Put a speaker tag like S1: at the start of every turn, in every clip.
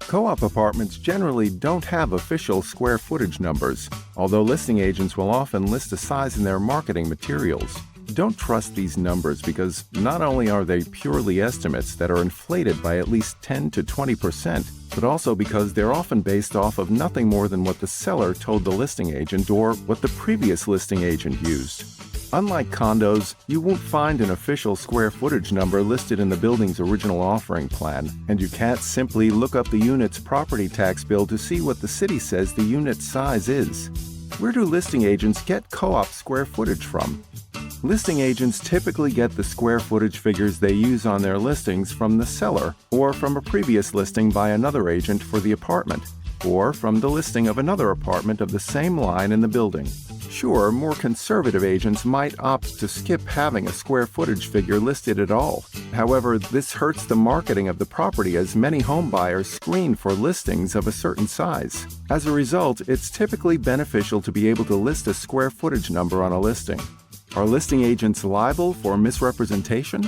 S1: Co-op apartments generally don't have official square footage numbers, although listing agents will often list a size in their marketing materials. Don't trust these numbers because not only are they purely estimates that are inflated by at least 10 to 20%, but also because they're often based off of nothing more than what the seller told the listing agent or what the previous listing agent used. Unlike condos, you won't find an official square footage number listed in the building's original offering plan, and you can't simply look up the unit's property tax bill to see what the city says the unit size is. Where do listing agents get co-op square footage from? Listing agents typically get the square footage figures they use on their listings from the seller, or from a previous listing by another agent for the apartment, or from the listing of another apartment of the same line in the building. Sure, more conservative agents might opt to skip having a square footage figure listed at all. However, this hurts the marketing of the property as many home buyers screen for listings of a certain size. As a result, it's typically beneficial to be able to list a square footage number on a listing. Are listing agents liable for misrepresentation?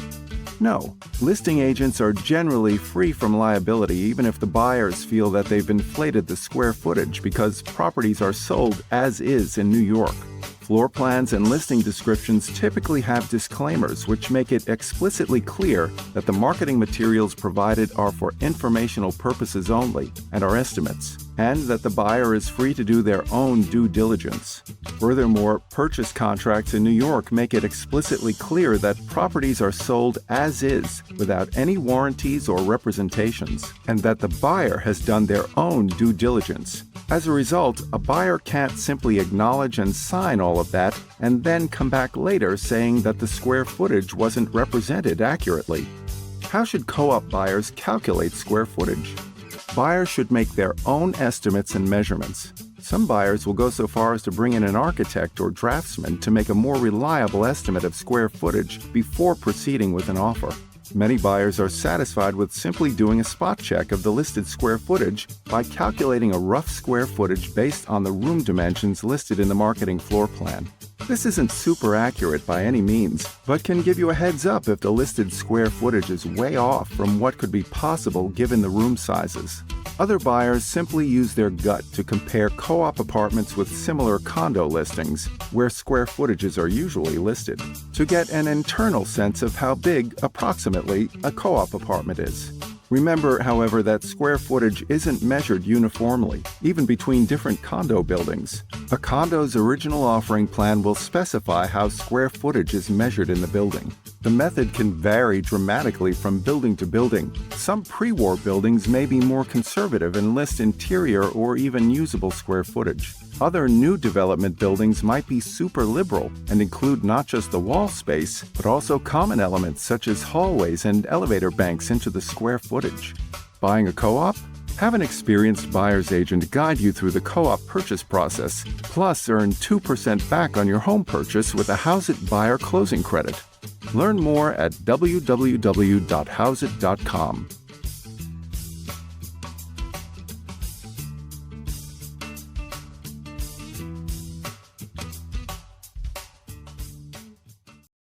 S1: No. Listing agents are generally free from liability even if the buyers feel that they've inflated the square footage because properties are sold as is in New York. Floor plans and listing descriptions typically have disclaimers which make it explicitly clear that the marketing materials provided are for informational purposes only and are estimates, and that the buyer is free to do their own due diligence. Furthermore, purchase contracts in New York make it explicitly clear that properties are sold as is without any warranties or representations, and that the buyer has done their own due diligence. As a result, a buyer can't simply acknowledge and sign all of that and then come back later saying that the square footage wasn't represented accurately. How should co-op buyers calculate square footage? Buyers should make their own estimates and measurements. Some buyers will go so far as to bring in an architect or draftsman to make a more reliable estimate of square footage before proceeding with an offer. Many buyers are satisfied with simply doing a spot check of the listed square footage by calculating a rough square footage based on the room dimensions listed in the marketing floor plan. This isn't super accurate by any means, but can give you a heads up if the listed square footage is way off from what could be possible given the room sizes. Other buyers simply use their gut to compare co-op apartments with similar condo listings, where square footages are usually listed, to get an internal sense of how big, approximately, a co-op apartment is. Remember, however, that square footage isn't measured uniformly, even between different condo buildings. A condo's original offering plan will specify how square footage is measured in the building. The method can vary dramatically from building to building. Some pre-war buildings may be more conservative and list interior or even usable square footage. Other new development buildings might be super liberal and include not just the wall space, but also common elements such as hallways and elevator banks into the square footage. Buying a co-op? Have an experienced buyer's agent guide you through the co-op purchase process, plus earn 2% back on your home purchase with a Hauseit buyer closing credit. Learn more at www.hauseit.com.